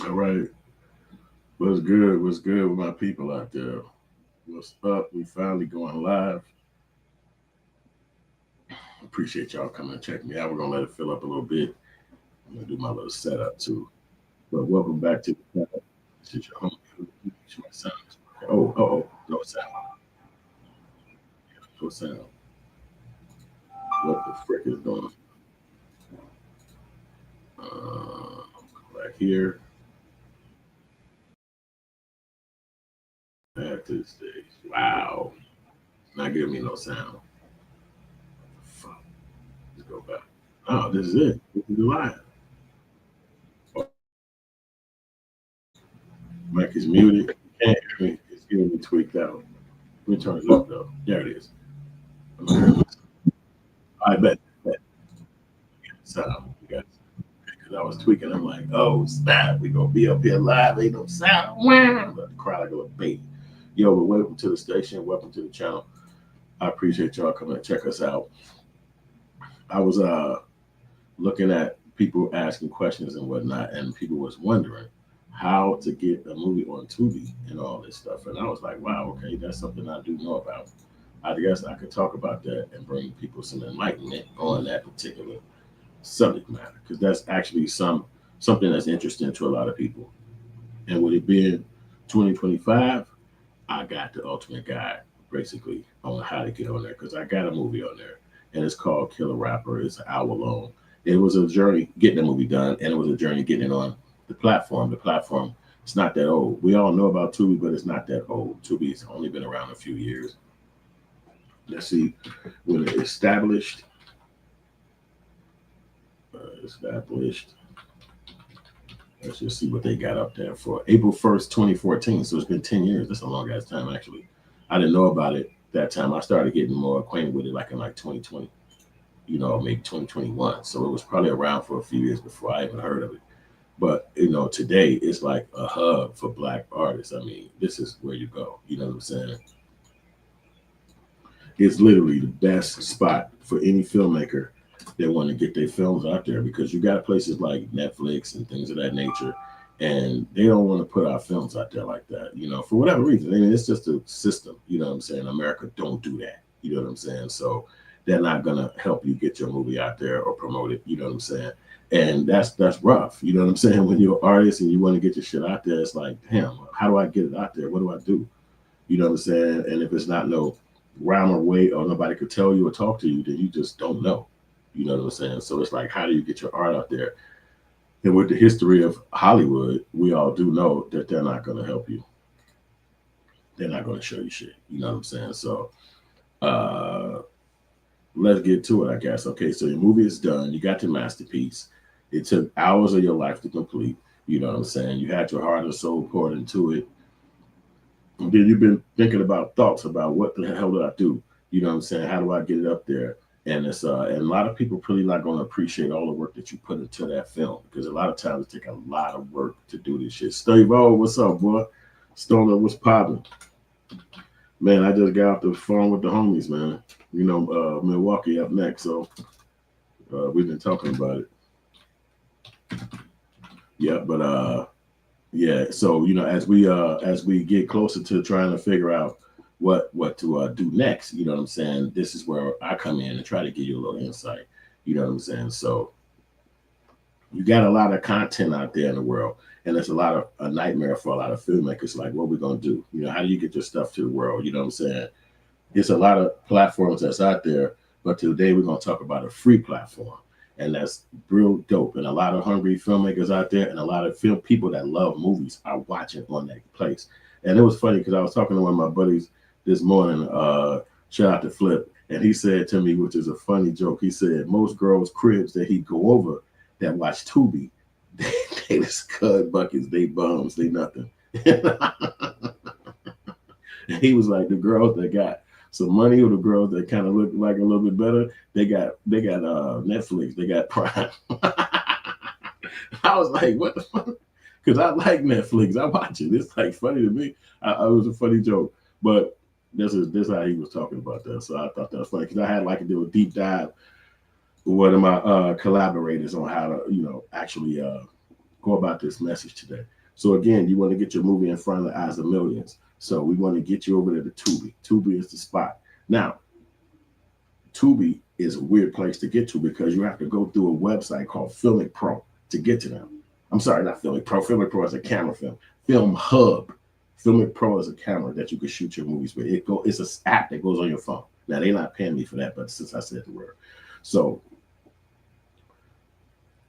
All right. What's good? What's good with my people out there? What's up? We finally going live. Appreciate y'all coming and checking me out. We're gonna let it fill up a little bit. I'm gonna do my little setup too. But welcome back to the channel. This is your home. My sound. Oh, no sound. No sound. What the frick is going on? Back here. Back to the stage. Wow. Not giving me no sound. Fuck. Let's go back. Oh, this is it. This is the live. Mic is muted. Can't hear me. It's getting me tweaked out. Let me turn it up though. There it is. I bet. Sound. You guys. Because I was tweaking. I'm like, oh, snap. We going to be up here live. Ain't no sound. Wow. But the crowd like a little baby. Yo, but welcome to the station. Welcome to the channel. I appreciate y'all coming to check us out. I was looking at people asking questions and whatnot, and people was wondering how to get a movie on Tubi and all this stuff. And I was like, wow, okay, that's something I do know about. I guess I could talk about that and bring people some enlightenment on that particular subject matter because that's actually something that's interesting to a lot of people. And with it being 2025, I got the ultimate guide basically on how to get on there because I got a movie on there and it's called Killer Rapper. It's an hour long. It was a journey getting the movie done, and it was a journey getting it on the platform. The platform, it's not that old. We all know about Tubi, but it's not that old. Tubi's only been around a few years. Let's see when it established. Let's just see what they got up there for April 1st, 2014. So it's been 10 years. That's a long ass time, actually. I didn't know about it that time. I started getting more acquainted with it like in like 2020, maybe 2021. So it was probably around for a few years before I even heard of it. But, today it's like a hub for black artists. I mean, this is where you go. You know what I'm saying? It's literally the best spot for any filmmaker that want to get their films out there because you got places like Netflix and things of that nature, and they don't want to put our films out there like that, for whatever reason. I mean, it's just a system, you know what I'm saying? America don't do that, you know what I'm saying? So they're not gonna help you get your movie out there or promote it, you know what I'm saying? And that's rough, you know what I'm saying? When you're an artist and you want to get your shit out there, it's like, damn, how do I get it out there? What do I do? You know what I'm saying? And if it's not no rhyme or way or nobody could tell you or talk to you, then you just don't know. You know what I'm saying? So it's like, how do you get your art out there? And with the history of Hollywood, we all do know that they're not going to help you. They're not going to show you shit. You know what I'm saying? So uh, let's get to it, I guess. Okay, so your movie is done. You got your masterpiece. It took hours of your life to complete. You know what I'm saying? You had your heart and soul poured into it. And then you've been thinking about thoughts about what the hell do I do? You know what I'm saying? How do I get it up there? And a lot of people really not going to appreciate all the work that you put into that film because a lot of times it take a lot of work to do this shit. Steve O, what's up, boy? Stoner, what's popping? Man, I just got off the phone with the homies, man. Milwaukee up next, so we've been talking about it. Yeah, but yeah, so as we get closer to trying to figure out what to do next, you know what I'm saying? This is where I come in and try to give you a little insight. You know what I'm saying? So you got a lot of content out there in the world, and it's a lot of a nightmare for a lot of filmmakers. Like, what we gonna do? How do you get your stuff to the world? You know what I'm saying? It's a lot of platforms that's out there, but today we're gonna talk about a free platform, and that's real dope. And a lot of hungry filmmakers out there, and a lot of film people that love movies are watching on that place. And it was funny because I was talking to one of my buddies this morning. Shout out to Flip, and he said to me, which is a funny joke. He said most girls' cribs that he go over that watch Tubi, they just cud buckets, they bums, they nothing. And he was like, the girls that got some money or the girls that kind of look like a little bit better, they got Netflix, they got Prime. I was like, what the fuck? Because I like Netflix, I watch it. It's like funny to me. It was a funny joke, but this how he was talking about that. So I thought that was funny because I had like to do a deep dive with one of my collaborators on how to actually go about this message today. So again, you want to get your movie in front of the eyes of millions. So we want to get you over there to Tubi. Tubi is the spot. Now, Tubi is a weird place to get to because you have to go through a website called Filmic Pro to get to them. I'm sorry, not Filmic Pro. Filmic Pro is a camera film. Film Hub. Filmic Pro is a camera that you can shoot your movies with. It's an app that goes on your phone. Now, they're not paying me for that, but since I said the word. So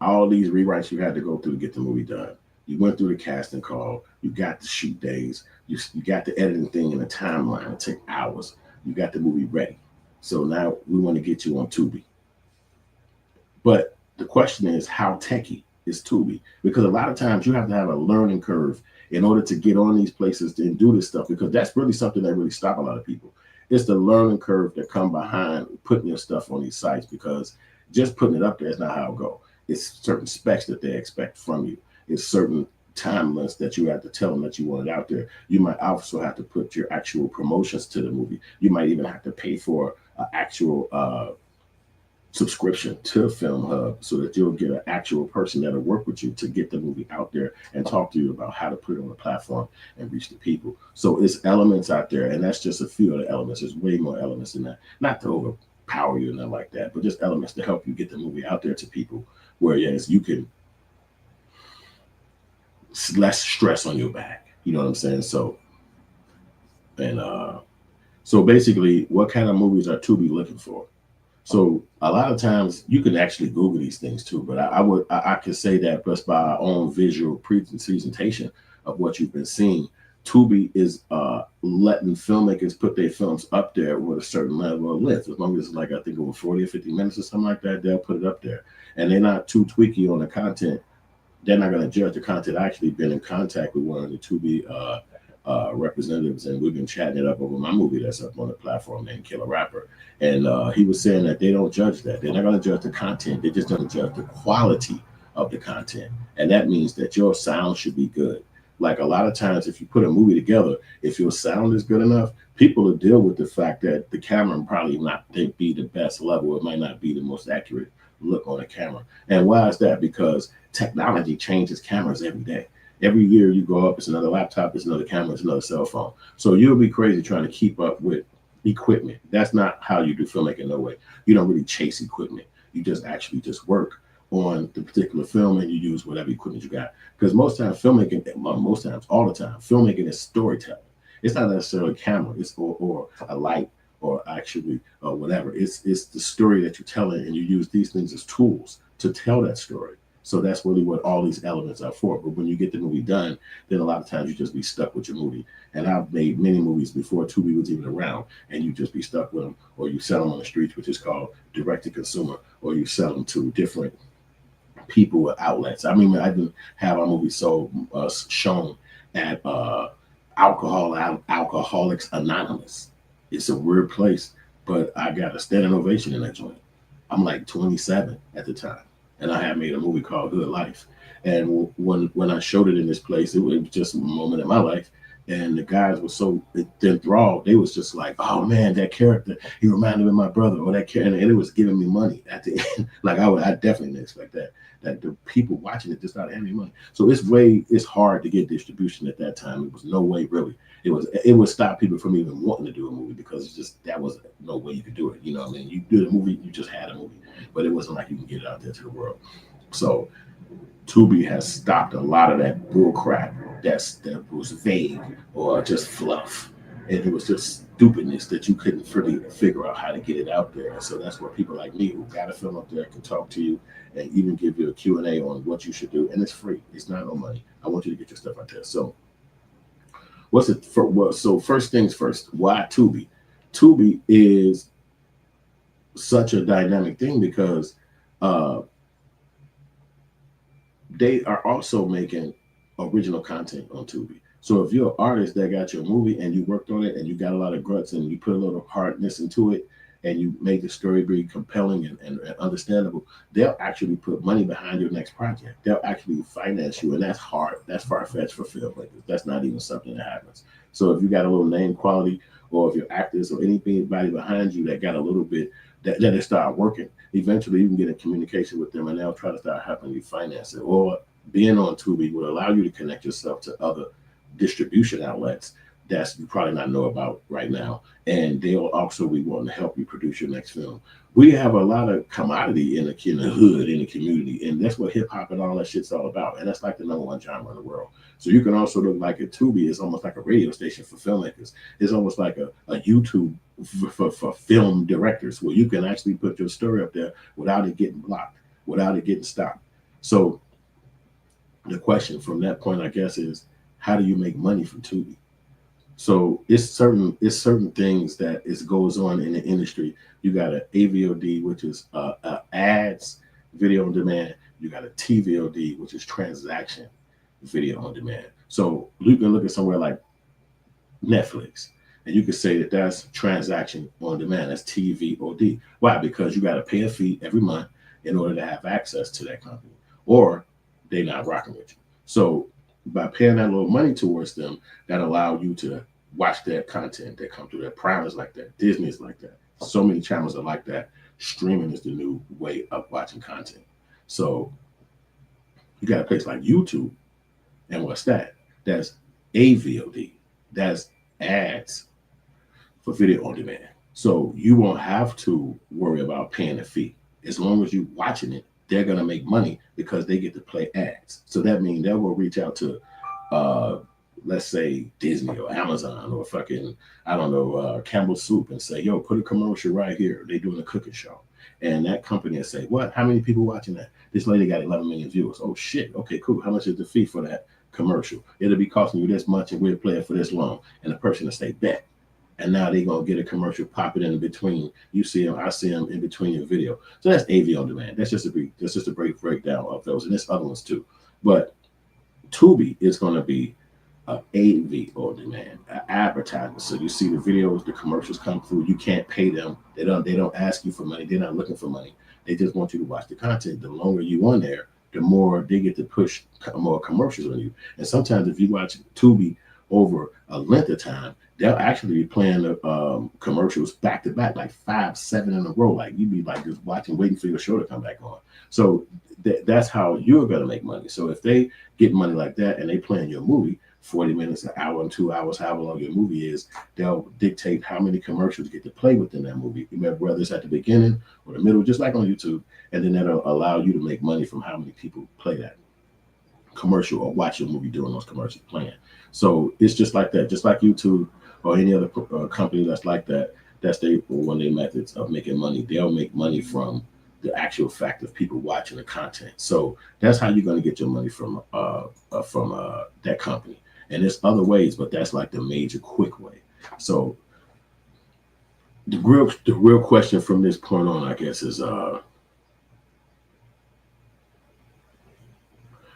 all these rewrites you had to go through to get the movie done. You went through the casting call. You got the shoot days. You got the editing thing in a timeline. It took hours. You got the movie ready. So now we want to get you on Tubi. But the question is, how techie is Tubi? Because a lot of times you have to have a learning curve in order to get on these places and do this stuff, because that's really something that really stops a lot of people. It's the learning curve that come behind putting your stuff on these sites, because just putting it up there is not how it goes. It's certain specs that they expect from you. It's certain time limits that you have to tell them that you want it out there. You might also have to put your actual promotions to the movie. You might even have to pay for an actual subscription to Film Hub so that you'll get an actual person that'll work with you to get the movie out there and talk to you about how to put it on the platform and reach the people. So it's elements out there, and that's just a few of the elements. There's way more elements than that. Not to overpower you and nothing like that, but just elements to help you get the movie out there to people where, yes, you can less stress on your back. You know what I'm saying? So, and so basically, what kind of movies are Tubi looking for? So a lot of times you can actually Google these things too, but I could say that just by our own visual presentation of what you've been seeing, Tubi is letting filmmakers put their films up there with a certain level of length. As long as it's like, I think over 40 or 50 minutes or something like that, they'll put it up there. And they're not too tweaky on the content. They're not going to judge the content. I actually been in contact with one of the Tubi representatives, and we've been chatting it up over my movie that's up on the platform named Killer Rapper. And he was saying that they don't judge that. They're not going to judge the content. They're just going to judge the quality of the content. And that means that your sound should be good. Like a lot of times, if you put a movie together, if your sound is good enough, people will deal with the fact that the camera probably not be the best level. It might not be the most accurate look on a camera. And why is that? Because technology changes cameras every day. Every year you go up, it's another laptop, it's another camera, it's another cell phone. So you'll be crazy trying to keep up with equipment. That's not how you do filmmaking, no way. You don't really chase equipment. You just actually just work on the particular film and you use whatever equipment you got. Because most times filmmaking, most times, all the time, filmmaking is storytelling. It's not necessarily a camera, it's or a light or actually whatever. It's the story that you're telling, and you use these things as tools to tell that story. So that's really what all these elements are for. But when you get the movie done, then a lot of times you just be stuck with your movie. And I've made many movies before Tubi was even around, and you just be stuck with them, or you sell them on the streets, which is called direct to consumer, or you sell them to different people with outlets. I mean, I didn't have our movie shown at Alcoholics Anonymous. It's a weird place, but I got a standing ovation in that joint. I'm like 27 at the time, and I had made a movie called Good Life. And when I showed it in this place, it was just a moment in my life. And the guys were so enthralled. They was just like, oh man, that character, he reminded me of my brother, or that character. And it was giving me money at the end. Like I definitely didn't expect that the people watching it just started having money. So it's hard to get distribution at that time. It was no way really. It would stop people from even wanting to do a movie, because it's just, that was no way you could do it. You know what I mean? You do the movie, you just had a movie, but it wasn't like you can get it out there to the world. So Tubi has stopped a lot of that bull crap that was vague or just fluff. And it was just stupidness that you couldn't really figure out how to get it out there. So that's where people like me who got a film up there can talk to you and even give you a Q&A on what you should do. And it's free. It's not no money. I want you to get your stuff out there. So so first things first, why Tubi? Tubi is such a dynamic thing because they are also making original content on Tubi. So if you're an artist that got your movie and you worked on it and you got a lot of guts and you put a little hardness into it and you made the story very compelling and understandable, they'll actually put money behind your next project. They'll actually finance you, and that's hard. That's far-fetched for filmmakers. That's not even something that happens. So if you got a little name quality, or if you're actors or anybody behind you that got a little bit, that they start working, eventually you can get in communication with them and they'll try to start helping you finance it. Or being on Tubi will allow you to connect yourself to other distribution outlets that's you probably not know about right now. And they'll also be wanting to help you produce your next film. We have a lot of commodity in the hood, in the community, and that's what hip hop and all that shit's all about. And that's like the number one genre in the world. So you can also look like a Tubi is almost like a radio station for filmmakers. It's almost like a YouTube for film directors, where you can actually put your story up there without it getting blocked, without it getting stopped. So the question from that point, I guess, is how do you make money from Tubi? So it's certain things that is goes on in the industry. You got an AVOD, which is ads, video on demand. You got a TVOD, which is transaction video on demand. So you can look at somewhere like Netflix, and you can say that that's transaction on demand. That's TVOD. Why? Because you got to pay a fee every month in order to have access to that company, or they're not rocking with you. So by paying that little money towards them, that allow you to watch their content that come through. That Prime is like that. Disney is like that. So many channels are like that. Streaming is the new way of watching content. So you got a place like YouTube, and what's that? That's AVOD. That's ads for video on demand. So you won't have to worry about paying a fee. As long as you're watching it, they're going to make money because they get to play ads. So that means they'll go reach out to, let's say, Disney or Amazon or fucking, I don't know, Campbell's Soup, and say, yo, put a commercial right here. They're doing a cooking show. And that company will say, what? How many people watching that? This lady got 11 million viewers. Oh, shit. Okay, cool. How much is the fee for that commercial? It'll be costing you this much, and we'll play it for this long. And the person will say, bet. And now they're going to get a commercial, pop it in between. You see them, I see them in between your video. So that's AV on demand. That's just a brief breakdown of those. And there's other ones too. But Tubi is going to be AV on demand, advertising. So you see the videos, the commercials come through. You can't pay them. They don't ask you for money. They're not looking for money. They just want you to watch the content. The longer you on there, the more they get to push more commercials on you. And sometimes if you watch Tubi over a length of time, they'll actually be playing the commercials back to back, like 5, 7 in a row. Like you'd be like just watching, waiting for your show to come back on. So that's how you're going to make money. So if they get money like that and they plan your movie 40 minutes, an hour, and 2 hours, however long your movie is, they'll dictate how many commercials get to play within that movie, whether it's at the beginning or the middle, just like on YouTube. And then that'll allow you to make money from how many people play that commercial or watch your movie during those commercials playing. So it's just like that, just like YouTube or any other company that's like that. That's one of their methods of making money. They'll make money from the actual fact of people watching the content. So that's how you're going to get your money from that company. And there's other ways, but that's like the major quick way. So the real question from this point on, I guess, is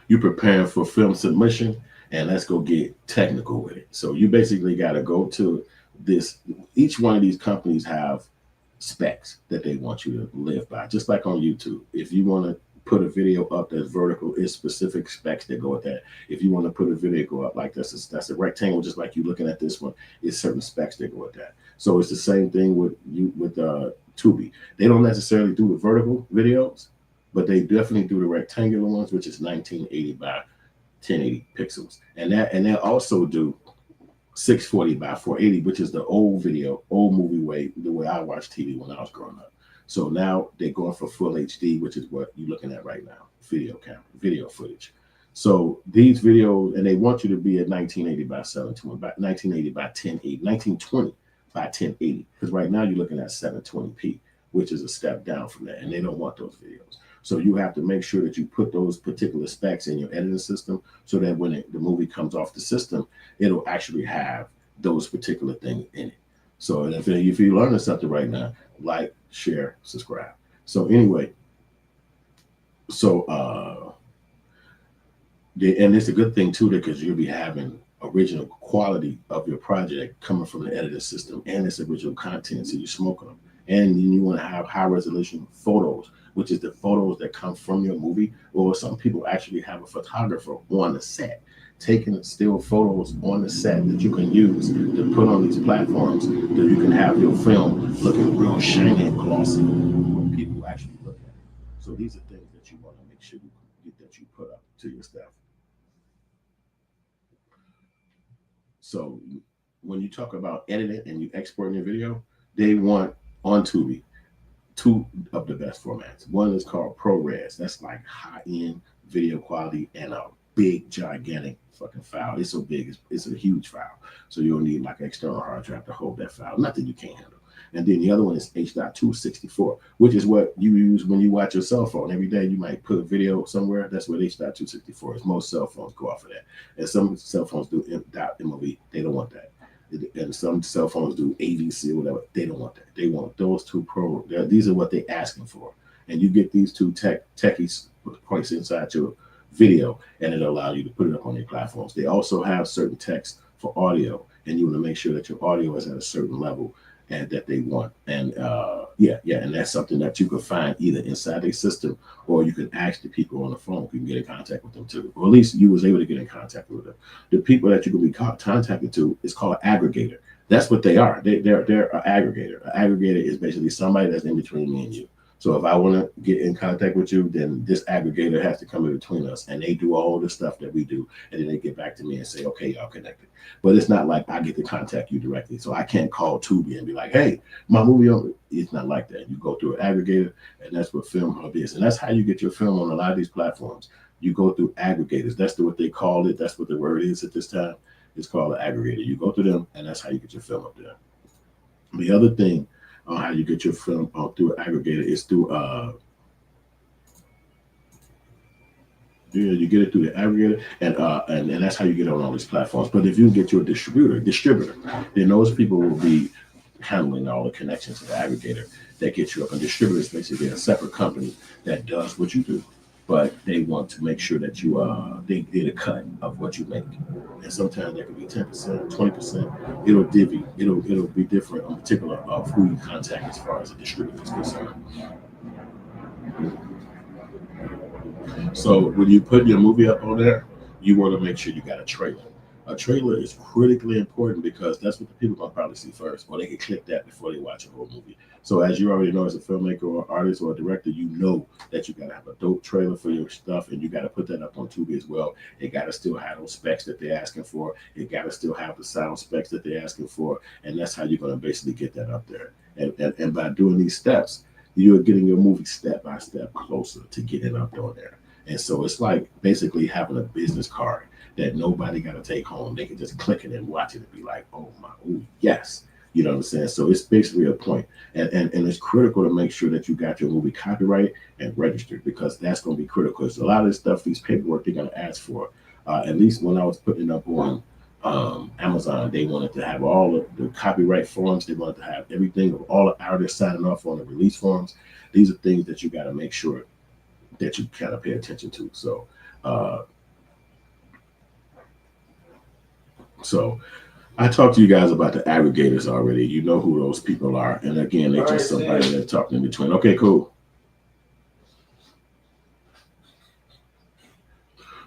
you preparing for film submission, and let's go get technical with it. So you basically got to go to this. Each one of these companies have specs that they want you to live by, just like on YouTube. If you want to put a video up that's vertical, it's specific specs that go with that. If you want to put a video go up like this, that's a rectangle, just like you looking at this one, it's certain specs that go with that. So it's the same thing with Tubi. They don't necessarily do the vertical videos, but they definitely do the rectangular ones, which is 1980 by 1080 pixels. And they also do 640 by 480, which is the old movie way, the way I watched TV when I was growing up. So now they're going for full HD, which is what you're looking at right now, video footage. So these videos, and they want you to be at 1980 by 720, by 1980 by 1080, 1920 by 1080, because right now you're looking at 720p, which is a step down from that, and they don't want those videos. So you have to make sure that you put those particular specs in your editing system so that when the movie comes off the system, it'll actually have those particular things in it. So if you're learning something right now, like, share, subscribe. So anyway, and it's a good thing too, because you'll be having original quality of your project coming from the editing system, and it's original content, so you smoke them. And then you want to have high resolution photos, which is the photos that come from your movie, or some people actually have a photographer on the set taking still photos on the set that you can use to put on these platforms, that you can have your film looking real shiny and glossy when people actually look at it. So these are things that you want to make sure that you put up to your stuff. So when you talk about editing and you exporting your video, they want on Tubi two of the best formats. One is called ProRes. That's like high-end video quality and a big, gigantic fucking file. It's so big, it's a huge file. So you'll need like an external hard drive to hold that file. Nothing you can't handle. And then the other one is H.264, which is what you use when you watch your cell phone. Every day you might put a video somewhere. That's what H.264 is. Most cell phones go off of that. And some cell phones do .mov. They don't want that. And some cell phones do AVC or whatever. They don't want that. They want those two pro. These are what they're asking for. And you get these two techies points inside your video, and it'll allow you to put it up on your platforms. They also have certain text for audio, and you want to make sure that your audio is at a certain level and that they want. And and that's something that you can find either inside their system, or you can ask the people on the phone. You can get in contact with them too, or at least you was able to get in contact with them. The people that you can be contacted to is called an aggregator. That's what they are. They're an aggregator. An aggregator is basically somebody that's in between me and you. So if I want to get in contact with you, then this aggregator has to come in between us, and they do all the stuff that we do, and then they get back to me and say, okay, y'all connected. But it's not like I get to contact you directly. So I can't call Tubi and be like, hey, my movie on. It's not like that. You go through an aggregator, and that's what Film Hub is. And that's how you get your film on a lot of these platforms. You go through aggregators. That's what they call it. That's what the word is at this time. It's called an aggregator. You go through them, and that's how you get your film up there. The other thing on how you get your film through an aggregator is through you get it through the aggregator, and that's how you get on all these platforms. But if you get your distributor, then those people will be handling all the connections to the aggregator that gets you up. And distributor is basically a separate company that does what you do, but they want to make sure that you they get a cut of what you make. And sometimes that could be 10%, 20%. It'll be different in particular of who you contact as far as a distributor is concerned. So when you put your movie up on there, you want to make sure you got a trailer. A trailer is critically important because that's what the people gonna probably see first, or they can click that before they watch a whole movie. So as you already know, as a filmmaker or artist or a director, you know that you gotta have a dope trailer for your stuff, and you gotta put that up on Tubi as well. It gotta still have those specs that they're asking for. It gotta still have the sound specs that they're asking for, and that's how you're gonna basically get that up there. And by doing these steps, you're getting your movie step by step closer to getting up on there. And so it's like basically having a business card that nobody got to take home. They can just click it and watch it and be like, oh yes. You know what I'm saying? So it's basically a point. And it's critical to make sure that you got your movie copyrighted and registered, because that's going to be critical. Because a lot of this stuff, these paperwork, they're going to ask for. At least when I was putting it up on Amazon, they wanted to have all of the copyright forms. They wanted to have everything of all the artists signing off on the release forms. These are things that you got to make sure that you kind of pay attention to. So I talked to you guys about the aggregators already. You know who those people are. And again, they're just somebody that's talking in between. Okay, cool.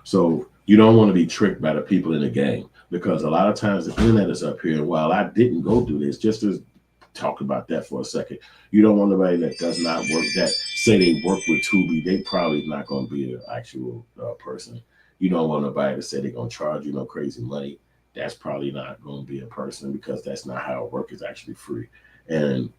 So you don't want to be tricked by the people in the game, because a lot of times the internet is up here. And while I didn't go through this, just to talk about that for a second, you don't want anybody that does not work, that say they work with Tubi. They probably not going to be an actual person. You don't want nobody to say they're going to charge you no crazy money. That's probably not going to be a person, because that's not how it works. It's actually free. And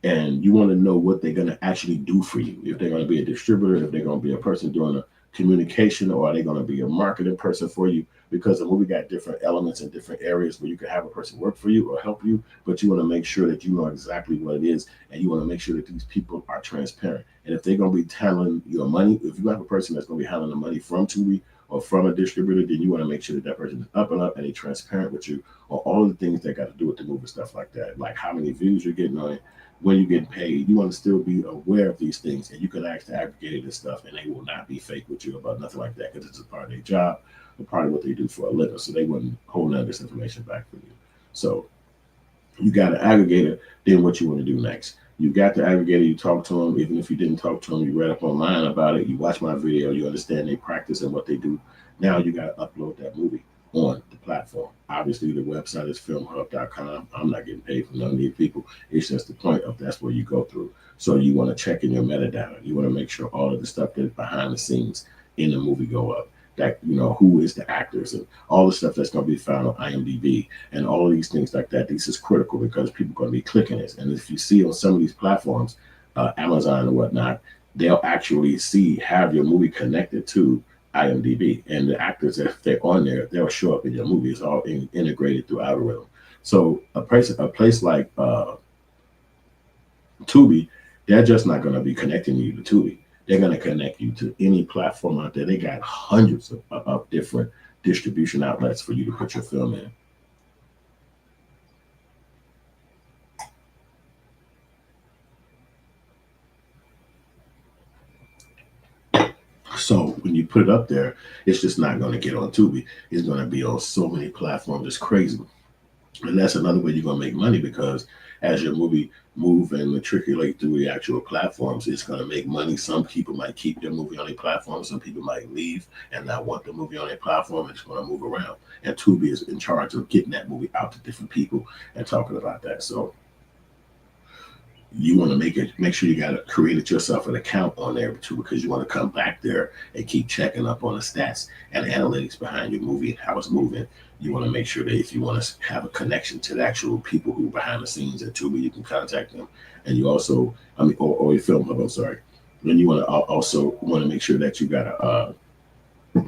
you want to know what they're going to actually do for you. If they're going to be a distributor, if they're going to be a person doing a communication, or are they going to be a marketing person for you? Because the movie got different elements in different areas where you can have a person work for you or help you, but you want to make sure that you know exactly what it is, and you want to make sure that these people are transparent. And if they're going to be handling your money, if you have a person that's going to be handling the money from Tubi or from a distributor, then you want to make sure that that person is up and they're transparent with you on all of the things that got to do with the movie, stuff like that, like how many views you're getting on it, when you're getting paid. You want to still be aware of these things, and you can ask the aggregator this stuff, and they will not be fake with you about nothing like that, because it's a part of their job, a part of what they do for a living. So they wouldn't hold none of this information back from you. So you got an aggregator. Then what you want to do next? You got the aggregator, you talk to them. Even if you didn't talk to them, you read up online about it, you watch my video, you understand their practice and what they do. Now you got to upload that movie. on the platform. Obviously, the website is filmhub.com. I'm not getting paid from none of these people. It's just the point of that's where you go through. So you want to check in your metadata. You want to make sure all of the stuff that's behind the scenes in the movie go up. That who is the actors and all the stuff that's going to be found on IMDb and all of these things like that. This is critical because people are going to be clicking this. And if you see on some of these platforms, Amazon and whatnot, they'll actually have your movie connected to IMDb, and the actors, if they're on there, they'll show up in your movie. It's all integrated through algorithm. So a place like Tubi, they're just not going to be connecting you to Tubi. They're going to connect you to any platform out there. They got hundreds of different distribution outlets for you to put your film in. So when you put it up there, it's just not going to get on Tubi. It's going to be on so many platforms. It's crazy. And that's another way you're going to make money, because as your movie move and matriculate through the actual platforms, it's going to make money. Some people might keep their movie on their platform. Some people might leave and not want the movie on their platform. It's going to move around. And Tubi is in charge of getting that movie out to different people and talking about that. So you want to make sure you got to create yourself an account on there too, because you want to come back there and keep checking up on the stats and analytics behind your movie and how it's moving. You want to make sure that if you want to have a connection to the actual people who are behind the scenes at Tubi, you can contact them. And you also, or your film hub, I'm sorry. And you want to also want to make sure that you got a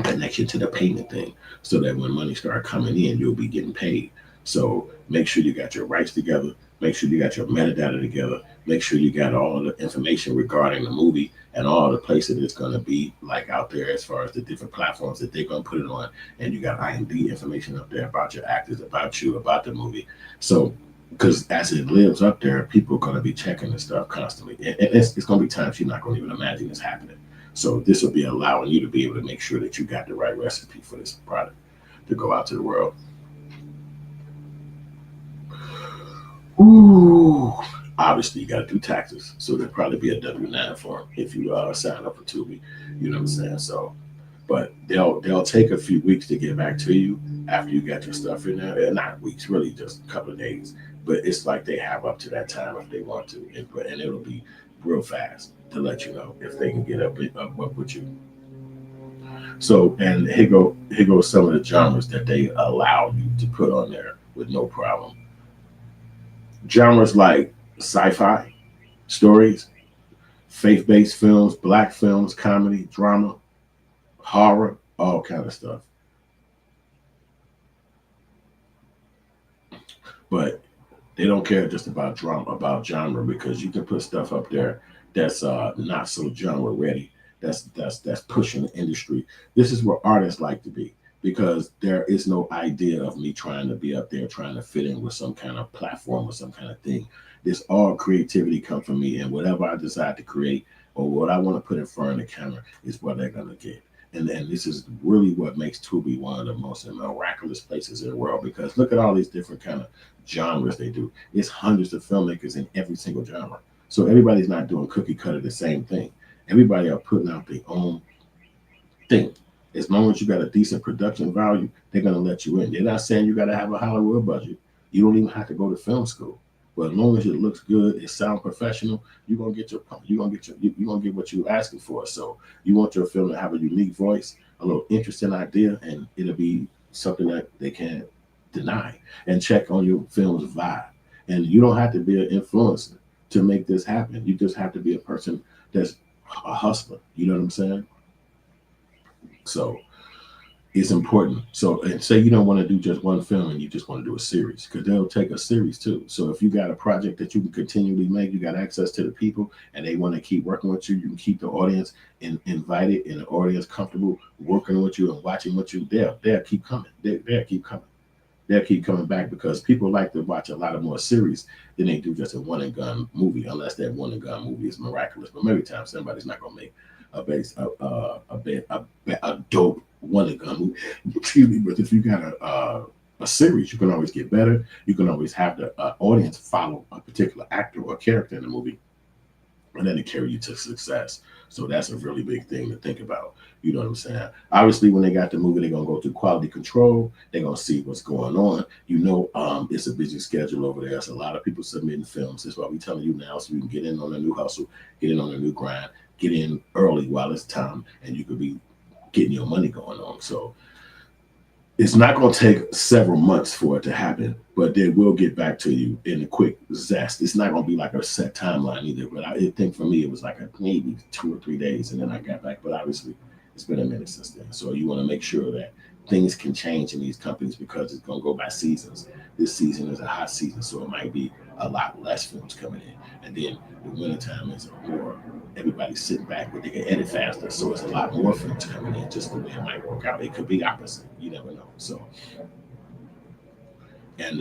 connection to the payment thing, so that when money start coming in, you'll be getting paid. So make sure you got your rights together. Make sure you got your metadata together. Make sure you got all of the information regarding the movie and all the places it's going to be like out there as far as the different platforms that they're going to put it on. And you got IMDb information up there about your actors, about you, about the movie. So because as it lives up there, people are going to be checking this stuff constantly. And it's going to be times you're not going to even imagine this happening. So this will be allowing you to be able to make sure that you got the right recipe for this product to go out to the world. Ooh, obviously you got to do taxes, so there'll probably be a W-9 form if you sign up for Tubi. You know what I'm saying? So, but they'll take a few weeks to get back to you after you got your stuff in there. Not weeks, really, just a couple of days. But it's like they have up to that time if they want to, and it'll be real fast to let you know if they can get up with you. So, and here goes some of the genres that they allow you to put on there with no problem. Genres like sci-fi stories, faith-based films, black films, comedy, drama, horror, all kind of stuff. But they don't care just about drama, about genre, because you can put stuff up there that's not so genre ready. That's pushing the industry. This is where artists like to be, because there is no idea of me trying to be up there trying to fit in with some kind of platform or some kind of thing. This all creativity comes from me, and whatever I decide to create or what I want to put in front of the camera is what they're gonna get. And then this is really what makes Tubi one of the most miraculous places in the world, because look at all these different kind of genres they do. It's hundreds of filmmakers in every single genre. So everybody's not doing cookie cutter the same thing. Everybody are putting out their own thing. As long as you got a decent production value, they're gonna let you in. They're not saying you gotta have a Hollywood budget. You don't even have to go to film school. But as long as it looks good, it sounds professional, you're gonna get what you're asking for. So you want your film to have a unique voice, a little interesting idea, and it'll be something that they can't deny. And check on your film's vibe. And you don't have to be an influencer to make this happen. You just have to be a person that's a hustler. You know what I'm saying? So it's important. So, and say you don't want to do just one film and you just want to do a series, because they'll take a series too. So if you got a project that you can continually make, you got access to the people and they want to keep working with you, you can keep the audience invited and the audience comfortable working with you and watching what you, they'll keep coming. They'll keep coming. They'll keep coming back, because people like to watch a lot of more series than they do just a one and gun movie, unless that one and gun movie is miraculous. But many times somebody's not gonna make a dope one and gun movie. Excuse me, but if you got a series, you can always get better. You can always have the audience follow a particular actor or character in the movie, and then it carry you to success. So that's a really big thing to think about. You know what I'm saying? Obviously, when they got the movie, they're gonna go through quality control. They're gonna see what's going on. It's a busy schedule over there. It's a lot of people submitting films. That's why we telling you now, so you can get in on a new hustle, get in on a new grind, get in early while it's time, and you could be getting your money going on. So it's not going to take several months for it to happen, but they will get back to you in a quick zest. It's not going to be like a set timeline either. But I think for me, it was like maybe 2 or 3 days, and then I got back. But obviously, it's been a minute since then. So you want to make sure that things can change in these companies because it's going to go by seasons. This season is a hot season, so it might be a lot less films coming in. And then the wintertime is more everybody's sitting back, but they can edit faster. So it's a lot more films coming in, just the way it might work out. It could be opposite. You never know. So, and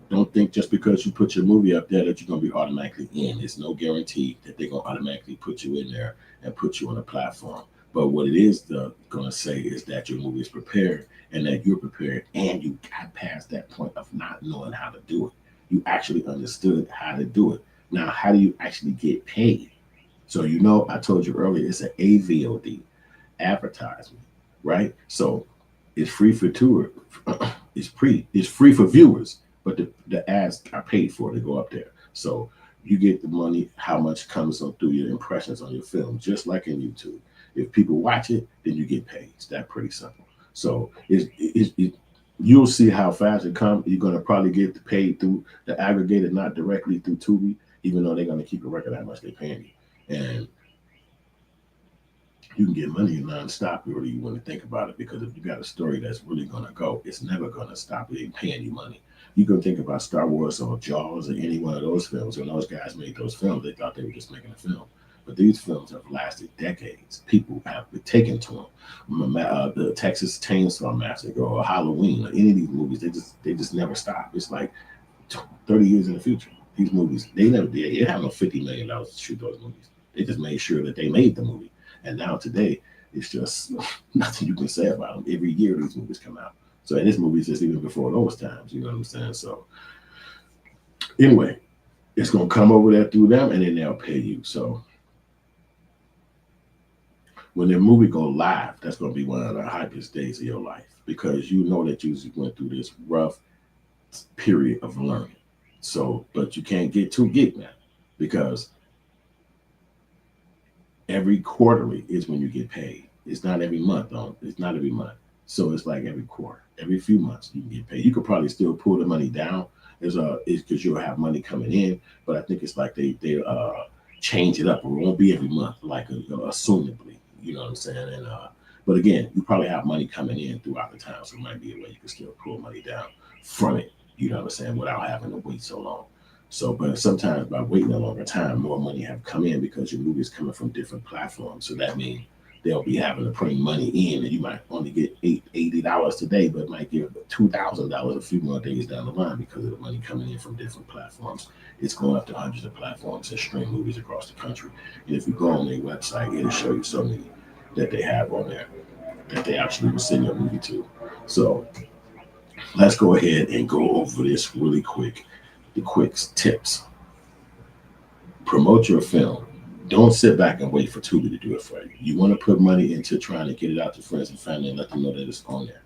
don't think just because you put your movie up there that you're going to be automatically in. There's no guarantee that they're going to automatically put you in there and put you on a platform. But what it is going to say is that your movie is prepared and that you're prepared and you got past that point of not knowing how to do it. You actually understood how to do it. Now, how do you actually get paid? So, I told you earlier, it's an AVOD, advertisement, right? So it's free for tour. It's free for viewers, but the ads are paid for to go up there. So you get the money, how much comes on through your impressions on your film, just like in YouTube. If people watch it, then you get paid. It's that pretty simple. So you'll see how fast it comes. You're going to probably get paid through the aggregator, not directly through Tubi, even though they're going to keep a record of how much they're paying you. And you can get money nonstop, really, you want to think about it, because if you got a story that's really going to go, it's never going to stop. They ain't paying you money. You can think about Star Wars or Jaws or any one of those films. When those guys made those films, they thought they were just making a film. But these films have lasted decades. People have been taken to them. The Texas Chainsaw Massacre or Halloween or any of these movies, they just never stop. It's like 30 years in the future. These movies, they didn't have no $50 million to shoot those movies. They just made sure that they made the movie. And now today, it's just nothing you can say about them. Every year these movies come out. So, and this movie is just even before those times, you know what I'm saying? So anyway, it's going to come over there through them and then they'll pay you. So when the movie go live, that's going to be one of the happiest days of your life, because you know that you went through this rough period of learning. So, but you can't get too geek now, because every quarterly is when you get paid. It's not every month, though. It's not every month. So it's like every quarter, every few months you can get paid. You could probably still pull the money down, it's because you'll have money coming in. But I think it's like they change it up. It won't be every month, like assumably. You know what I'm saying? And but again, you probably have money coming in throughout the time, so it might be a way you can still pull money down from it. You know what I'm saying? Without having to wait so long. So, but sometimes by waiting a longer time, more money have come in because your movie is coming from different platforms. So that means they'll be having to bring money in, and you might only get $80 today, but might get $2,000 a few more days down the line because of the money coming in from different platforms. It's going up to hundreds of platforms that stream movies across the country. And if you go on their website, it'll show you so many that they have on there that they actually will send your movie to. So let's go ahead and go over this really quick. The quick tips. Promote your film. Don't sit back and wait for Tubi to do it for you. You want to put money into trying to get it out to friends and family and let them know that it's on there.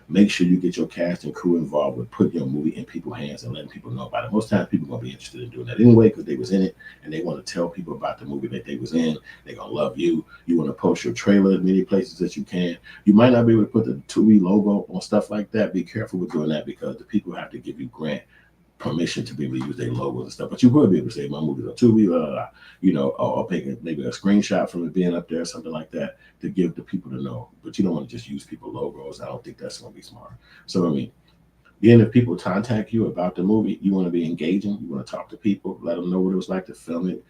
Make sure you get your cast and crew involved with putting your movie in people's hands and letting people know about it. Most times people are going to be interested in doing that anyway because they was in it and they want to tell people about the movie that they was in. They're going to love you. You want to post your trailer as many places as you can. You might not be able to put the Tubi logo on stuff like that. Be careful with doing that because the people have to give you grant permission to be able to use their logos and stuff, but you will be able to say my movie's on Tubi, or maybe a screenshot from it being up there, something like that, to give the people to know. But you don't want to just use people logos. I don't think that's going to be smart. So then if people contact you about the movie, you want to be engaging. You want to talk to people, let them know what it was like to film it.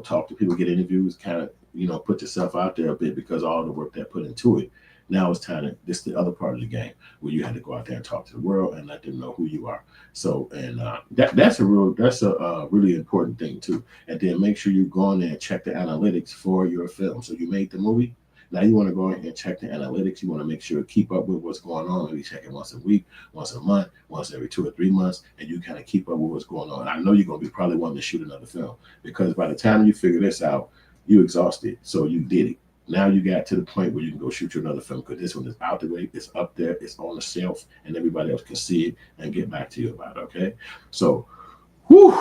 Talk to people, get interviews, kind of, put yourself out there a bit because all the work that put into it. Now it's time to, this is the other part of the game where you had to go out there and talk to the world and let them know who you are. So, and that's a really important thing too. And then make sure you go in there and check the analytics for your film. So you made the movie. Now you want to go in and check the analytics. You want to make sure keep up with what's going on. Maybe check it once a week, once a month, once every 2 or 3 months, and you kind of keep up with what's going on. I know you're going to be probably wanting to shoot another film because by the time you figure this out, You exhausted, so you did it. Now you got to the point where you can go shoot you another film because this one is out the way, it's up there, it's on the shelf, and everybody else can see it and get back to you about it. Okay, so whew,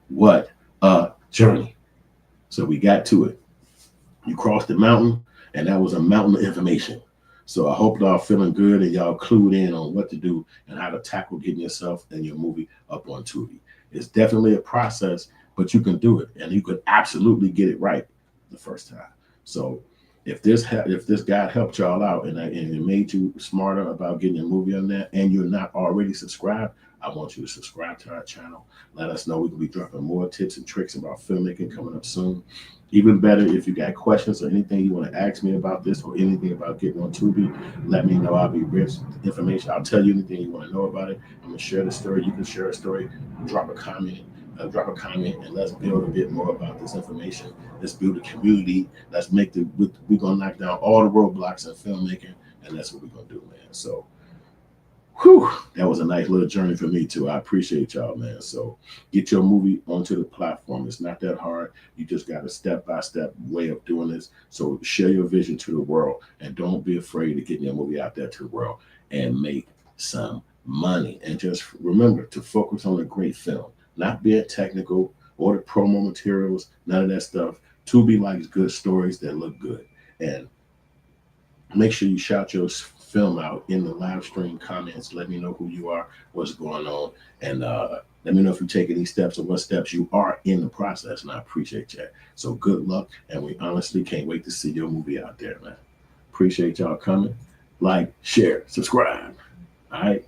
what a journey. So we got to it. You crossed the mountain, and that was a mountain of information. So I hope y'all feeling good and y'all clued in on what to do and how to tackle getting yourself and your movie up on Tubi. It's definitely a process, but you can do it, and you could absolutely get it right the first time. So if this guide helped y'all out and it made you smarter about getting a movie on that, and you're not already subscribed, I want you to subscribe to our channel. Let us know. We will be dropping more tips and tricks about filmmaking coming up soon. Even better, if you got questions or anything you want to ask me about this or anything about getting on Tubi, let me know. I'll be rich with information. I'll tell you anything you want to know about it. I'm gonna share the story. You can share a story. Drop a comment. And let's build a bit more about this information. Let's build a community. Let's make we're gonna knock down all the roadblocks in filmmaking, and that's what we're gonna do, man. So whew, that was a nice little journey for me too. I appreciate y'all, man. So get your movie onto the platform. It's not that hard. You just got a step-by-step way of doing this. So share your vision to the world, and don't be afraid of getting your movie out there to the world and make some money. And just remember to focus on a great film, not being technical or the promo materials, none of that stuff. Tubi likes good stories that look good. And make sure you shout your film out in the live stream comments. Let me know who you are, what's going on, and let me know if you take any steps or what steps you are in the process, and I appreciate that. So good luck, and we honestly can't wait to see your movie out there, man. Appreciate y'all coming. Like, share, subscribe. All right.